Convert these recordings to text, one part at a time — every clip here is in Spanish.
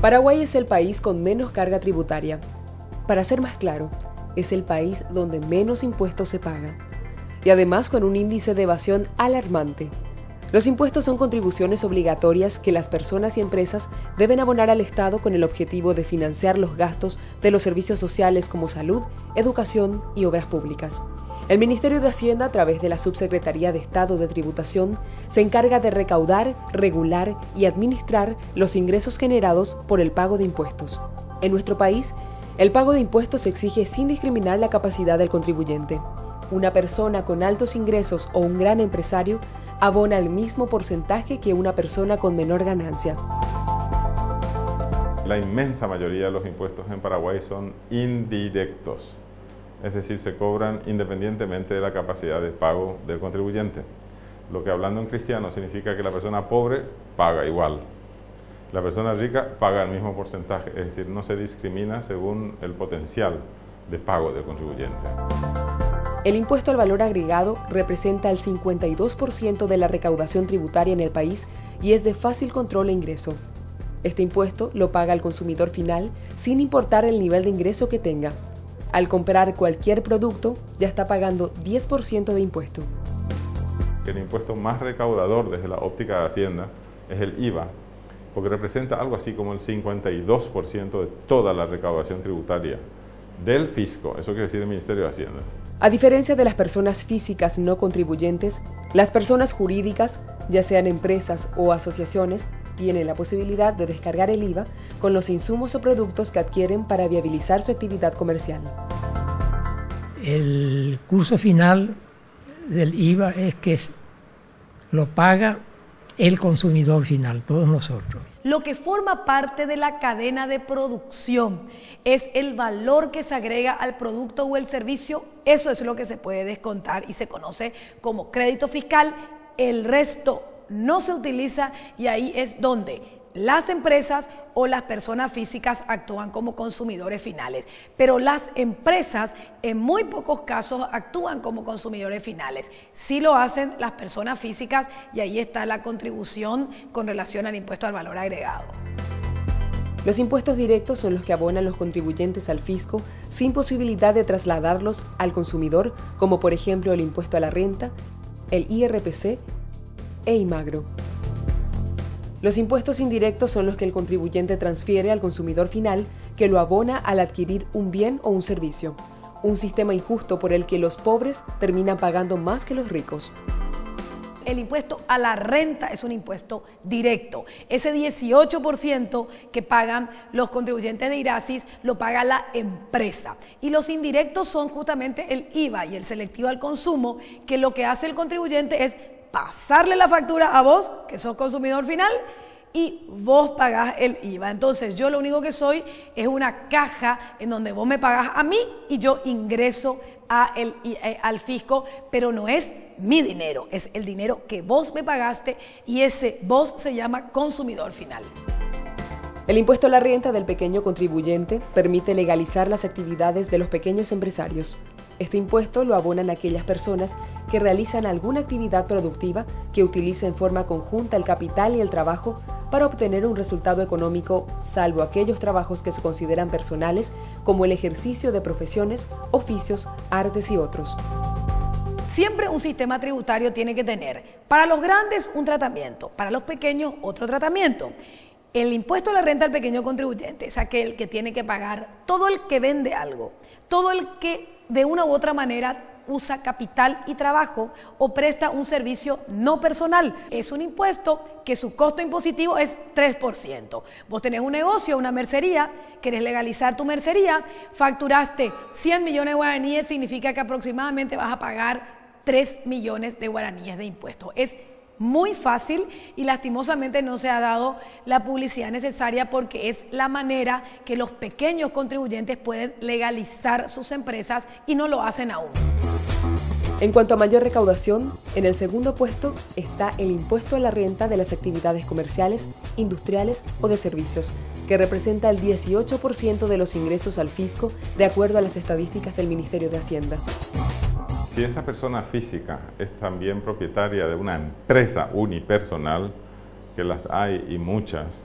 Paraguay es el país con menos carga tributaria. Para ser más claro, es el país donde menos impuestos se pagan. Y además con un índice de evasión alarmante. Los impuestos son contribuciones obligatorias que las personas y empresas deben abonar al Estado con el objetivo de financiar los gastos de los servicios sociales como salud, educación y obras públicas. El Ministerio de Hacienda, a través de la Subsecretaría de Estado de Tributación, se encarga de recaudar, regular y administrar los ingresos generados por el pago de impuestos. En nuestro país, el pago de impuestos se exige sin discriminar la capacidad del contribuyente. Una persona con altos ingresos o un gran empresario abona el mismo porcentaje que una persona con menor ganancia. La inmensa mayoría de los impuestos en Paraguay son indirectos, es decir, se cobran independientemente de la capacidad de pago del contribuyente. Lo que hablando en cristiano significa que la persona pobre paga igual. La persona rica paga el mismo porcentaje, es decir, no se discrimina según el potencial de pago del contribuyente. El impuesto al valor agregado representa el 52% de la recaudación tributaria en el país y es de fácil control e ingreso. Este impuesto lo paga el consumidor final sin importar el nivel de ingreso que tenga. Al comprar cualquier producto, ya está pagando 10% de impuesto. El impuesto más recaudador desde la óptica de Hacienda es el IVA, porque representa algo así como el 52% de toda la recaudación tributaria del fisco, eso quiere decir el Ministerio de Hacienda. A diferencia de las personas físicas no contribuyentes, las personas jurídicas, ya sean empresas o asociaciones, tienen la posibilidad de descargar el IVA con los insumos o productos que adquieren para viabilizar su actividad comercial. El curso final del IVA es que lo paga el consumidor final, todos nosotros. Lo que forma parte de la cadena de producción es el valor que se agrega al producto o el servicio. Eso es lo que se puede descontar y se conoce como crédito fiscal. El resto no se utiliza y ahí es donde las empresas o las personas físicas actúan como consumidores finales, pero las empresas en muy pocos casos actúan como consumidores finales. Sí lo hacen las personas físicas y ahí está la contribución con relación al impuesto al valor agregado. Los impuestos directos son los que abonan los contribuyentes al fisco sin posibilidad de trasladarlos al consumidor, como por ejemplo el impuesto a la renta, el IRPC e IMAGRO. Los impuestos indirectos son los que el contribuyente transfiere al consumidor final, que lo abona al adquirir un bien o un servicio. Un sistema injusto por el que los pobres terminan pagando más que los ricos. El impuesto a la renta es un impuesto directo. Ese 18% que pagan los contribuyentes de IRASIS lo paga la empresa. Y los indirectos son justamente el IVA y el selectivo al consumo, que lo que hace el contribuyente es pasarle la factura a vos, que sos consumidor final, y vos pagás el IVA. Entonces yo lo único que soy es una caja en donde vos me pagás a mí y yo ingreso al fisco, pero no es mi dinero, es el dinero que vos me pagaste y ese vos se llama consumidor final. El impuesto a la renta del pequeño contribuyente permite legalizar las actividades de los pequeños empresarios. Este impuesto lo abonan aquellas personas que realizan alguna actividad productiva que utilice en forma conjunta el capital y el trabajo para obtener un resultado económico, salvo aquellos trabajos que se consideran personales, como el ejercicio de profesiones, oficios, artes y otros. Siempre un sistema tributario tiene que tener, para los grandes un tratamiento, para los pequeños otro tratamiento. El impuesto a la renta del pequeño contribuyente es aquel que tiene que pagar todo el que vende algo, todo el que de una u otra manera usa capital y trabajo o presta un servicio no personal. Es un impuesto que su costo impositivo es 3%. Vos tenés un negocio, una mercería, querés legalizar tu mercería, facturaste 100 millones de guaraníes, significa que aproximadamente vas a pagar 3 millones de guaraníes de impuestos. Es muy fácil y lastimosamente no se ha dado la publicidad necesaria porque es la manera que los pequeños contribuyentes pueden legalizar sus empresas y no lo hacen aún. En cuanto a mayor recaudación, en el segundo puesto está el impuesto a la renta de las actividades comerciales, industriales o de servicios, que representa el 18% de los ingresos al fisco de acuerdo a las estadísticas del Ministerio de Hacienda. Si esa persona física es también propietaria de una empresa unipersonal, que las hay y muchas,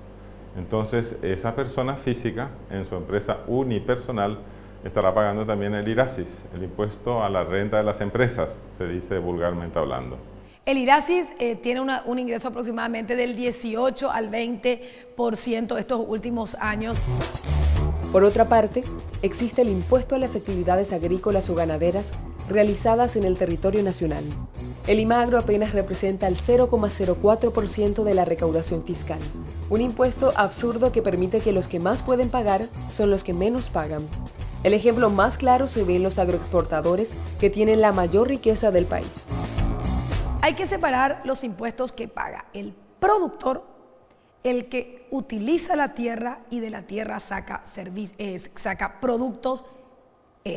Entonces, esa persona física en su empresa unipersonal estará pagando también el IRASIS, el impuesto a la renta de las empresas, se dice vulgarmente hablando. El IRASIS tiene un ingreso aproximadamente del 18 al 20% estos últimos años. Por otra parte, existe el impuesto a las actividades agrícolas o ganaderas realizadas en el territorio nacional. El IMAGRO apenas representa el 0,04% de la recaudación fiscal. Un impuesto absurdo que permite que los que más pueden pagar son los que menos pagan. El ejemplo más claro se ve en los agroexportadores, que tienen la mayor riqueza del país. Hay que separar los impuestos que paga el productor, el que utiliza la tierra y de la tierra saca productos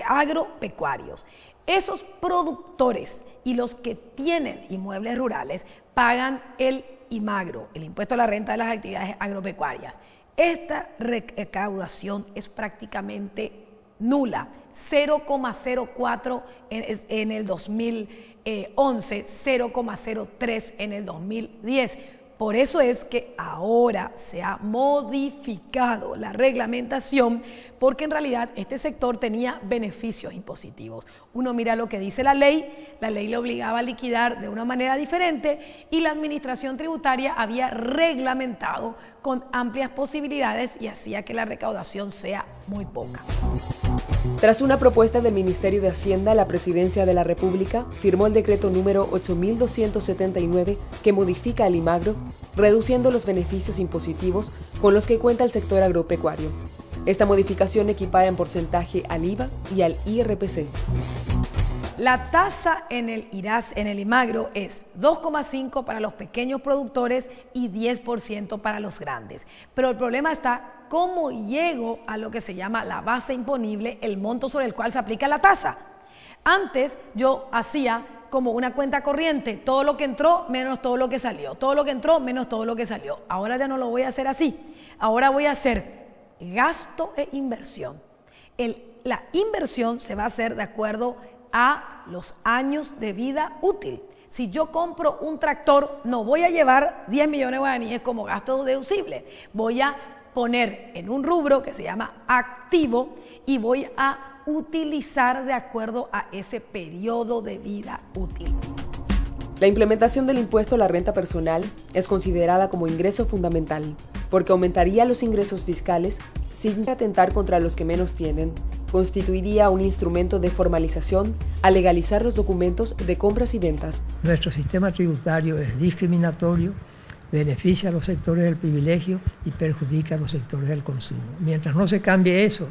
agropecuarios. Esos productores y los que tienen inmuebles rurales pagan el IMAGRO, el impuesto a la renta de las actividades agropecuarias. Esta recaudación es prácticamente nula, 0,04 en el 2011, 0,03 en el 2010. Por eso es que ahora se ha modificado la reglamentación, porque en realidad este sector tenía beneficios impositivos. Uno mira lo que dice la ley le obligaba a liquidar de una manera diferente y la administración tributaria había reglamentado con amplias posibilidades y hacía que la recaudación sea muy poca. Tras una propuesta del Ministerio de Hacienda, la Presidencia de la República firmó el decreto número 8279 que modifica el IMAGRO, reduciendo los beneficios impositivos con los que cuenta el sector agropecuario. Esta modificación equipara en porcentaje al IVA y al IRPC. La tasa en el IMAGRO es 2,5% para los pequeños productores y 10% para los grandes. Pero el problema está cómo llego a lo que se llama la base imponible, el monto sobre el cual se aplica la tasa. Antes yo hacía como una cuenta corriente, todo lo que entró menos todo lo que salió, todo lo que entró menos todo lo que salió. Ahora ya no lo voy a hacer así. Ahora voy a hacer gasto e inversión. La inversión se va a hacer de acuerdo a los años de vida útil. Si yo compro un tractor, no voy a llevar 10 millones de guaraníes como gasto deducible. Voy a poner en un rubro que se llama activo y voy a utilizar de acuerdo a ese periodo de vida útil. La implementación del impuesto a la renta personal es considerada como ingreso fundamental, porque aumentaría los ingresos fiscales sin atentar contra los que menos tienen. Constituiría un instrumento de formalización al legalizar los documentos de compras y ventas. Nuestro sistema tributario es discriminatorio, beneficia a los sectores del privilegio y perjudica a los sectores del consumo. Mientras no se cambie eso,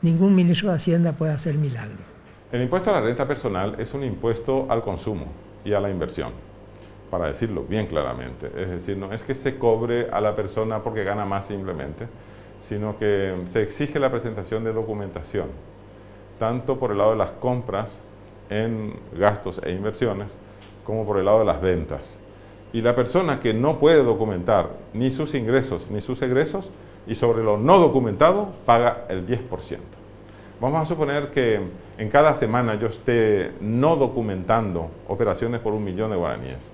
ningún ministro de Hacienda puede hacer milagro. El impuesto a la renta personal es un impuesto al consumo y a la inversión, para decirlo bien claramente. Es decir, no es que se cobre a la persona porque gana más simplemente, sino que se exige la presentación de documentación, tanto por el lado de las compras en gastos e inversiones, como por el lado de las ventas. Y la persona que no puede documentar ni sus ingresos ni sus egresos, y sobre lo no documentado, paga el 10%. Vamos a suponer que en cada semana yo esté no documentando operaciones por 1 millón de guaraníes.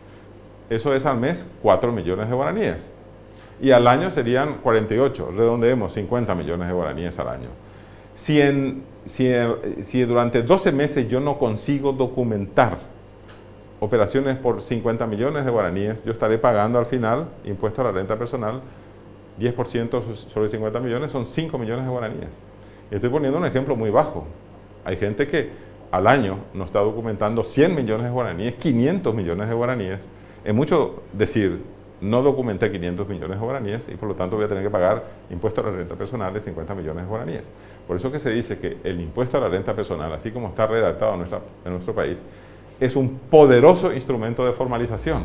Eso es al mes 4 millones de guaraníes. Y al año serían 48, redondeemos 50 millones de guaraníes al año. Si durante 12 meses yo no consigo documentar operaciones por 50 millones de guaraníes, yo estaré pagando al final impuesto a la renta personal, 10% sobre 50 millones son 5 millones de guaraníes. Estoy poniendo un ejemplo muy bajo. Hay gente que al año no está documentando 100 millones de guaraníes, 500 millones de guaraníes. Es mucho decir, no documenté 500 millones de guaraníes y por lo tanto voy a tener que pagar impuesto a la renta personal de 50 millones de guaraníes. Por eso que se dice que el impuesto a la renta personal, así como está redactado en nuestro país, es un poderoso instrumento de formalización.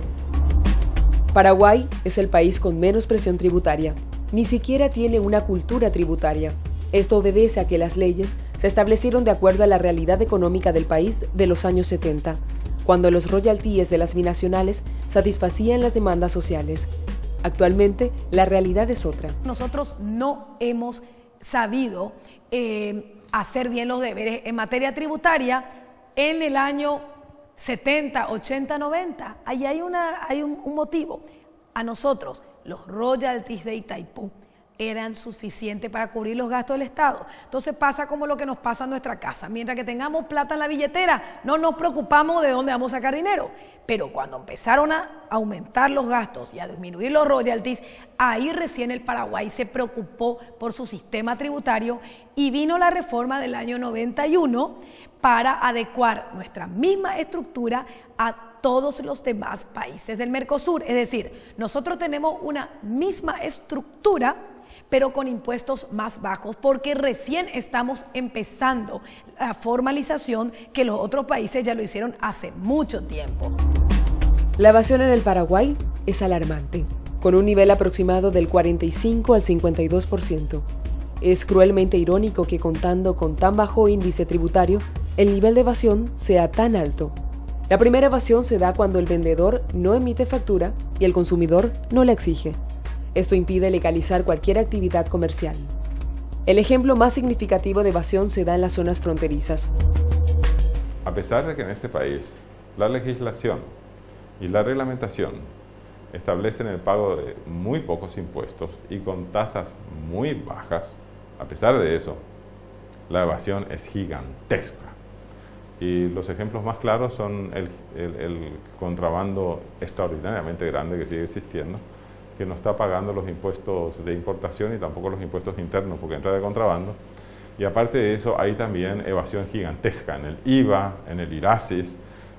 Paraguay es el país con menos presión tributaria. Ni siquiera tiene una cultura tributaria. Esto obedece a que las leyes se establecieron de acuerdo a la realidad económica del país de los años 70, cuando los royalties de las binacionales satisfacían las demandas sociales. Actualmente, la realidad es otra. Nosotros no hemos sabido hacer bien los deberes en materia tributaria en el año 70, 80, 90. Ahí hay un motivo. A nosotros, los royalties de Itaipú, eran suficientes para cubrir los gastos del Estado. Entonces pasa como lo que nos pasa en nuestra casa. Mientras que tengamos plata en la billetera, no nos preocupamos de dónde vamos a sacar dinero. Pero cuando empezaron a aumentar los gastos y a disminuir los royalties, ahí recién el Paraguay se preocupó por su sistema tributario y vino la reforma del año 91 para adecuar nuestra misma estructura a todos los demás países del Mercosur. Es decir, nosotros tenemos una misma estructura, pero con impuestos más bajos, porque recién estamos empezando la formalización que los otros países ya lo hicieron hace mucho tiempo. La evasión en el Paraguay es alarmante, con un nivel aproximado del 45 al 52%. Es cruelmente irónico que contando con tan bajo índice tributario, el nivel de evasión sea tan alto. La primera evasión se da cuando el vendedor no emite factura y el consumidor no la exige. Esto impide legalizar cualquier actividad comercial. El ejemplo más significativo de evasión se da en las zonas fronterizas. A pesar de que en este país la legislación y la reglamentación establecen el pago de muy pocos impuestos y con tasas muy bajas, a pesar de eso, la evasión es gigantesca. Y los ejemplos más claros son el contrabando extraordinariamente grande que sigue existiendo, que no está pagando los impuestos de importación y tampoco los impuestos internos porque entra de contrabando. Y aparte de eso hay también evasión gigantesca en el IVA, en el IRASIS,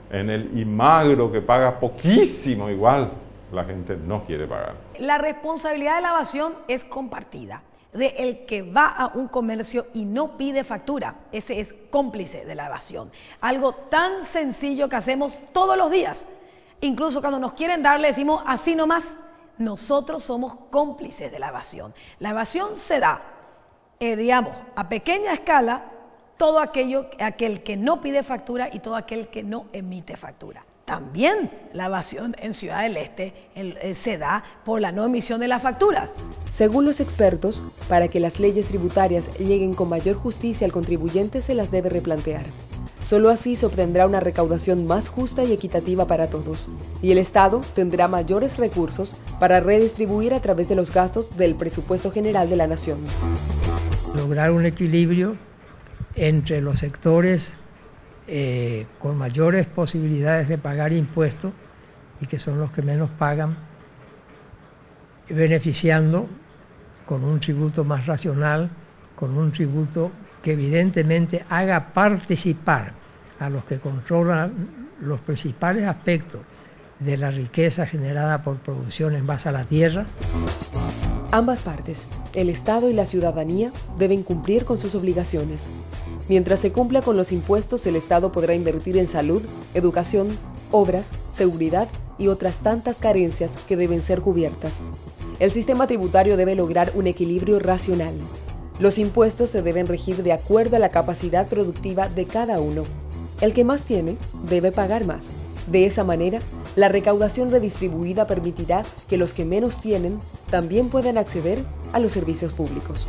en el IMAGRO, que paga poquísimo igual. La gente no quiere pagar. La responsabilidad de la evasión es compartida. De el que va a un comercio y no pide factura, ese es cómplice de la evasión. Algo tan sencillo que hacemos todos los días. Incluso cuando nos quieren dar, le decimos así nomás. Nosotros somos cómplices de la evasión. La evasión se da, digamos, a pequeña escala, todo aquel que no pide factura y todo aquel que no emite factura. También la evasión en Ciudad del Este se da por la no emisión de las facturas. Según los expertos, para que las leyes tributarias lleguen con mayor justicia al contribuyente se las debe replantear. Solo así se obtendrá una recaudación más justa y equitativa para todos, y el Estado tendrá mayores recursos para redistribuir a través de los gastos del presupuesto general de la nación. Lograr un equilibrio entre los sectores con mayores posibilidades de pagar impuestos y que son los que menos pagan, beneficiando con un tributo más racional, con un tributo que evidentemente haga participar a los que controlan los principales aspectos de la riqueza generada por producción en base a la tierra. Ambas partes, el Estado y la ciudadanía, deben cumplir con sus obligaciones. Mientras se cumpla con los impuestos, el Estado podrá invertir en salud, educación, obras, seguridad y otras tantas carencias que deben ser cubiertas. El sistema tributario debe lograr un equilibrio racional. Los impuestos se deben regir de acuerdo a la capacidad productiva de cada uno. El que más tiene debe pagar más. De esa manera, la recaudación redistribuida permitirá que los que menos tienen también puedan acceder a los servicios públicos.